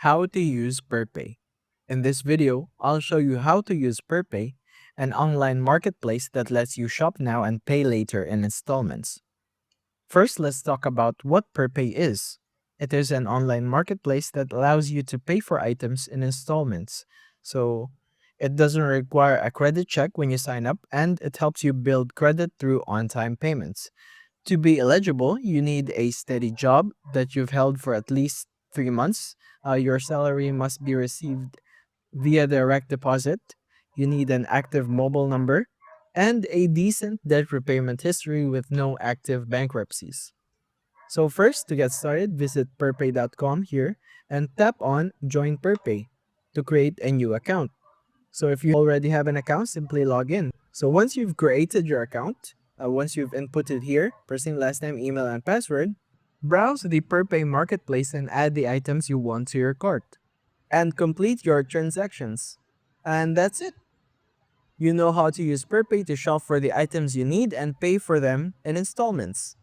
How to use Perpay. In this video, I'll show you how to use Perpay, an online marketplace that lets you shop now and pay later in installments. First, let's talk about what Perpay is. It is an online marketplace that allows you to pay for items in installments. So, it doesn't require a credit check when you sign up, and it helps you build credit through on-time payments. To be eligible, you need a steady job that you've held for at least 3 months. Your salary must be received via direct deposit. You need an active mobile number and a decent debt repayment history with no active bankruptcies. So first, to get started, visit perpay.com here and tap on Join Perpay to create a new account. So if you already have an account, simply log in. So once you've created your account, once you've inputted here, first last name, email, and password, browse the Perpay marketplace and add the items you want to your cart. And complete your transactions. And that's it. You know how to use Perpay to shop for the items you need and pay for them in installments.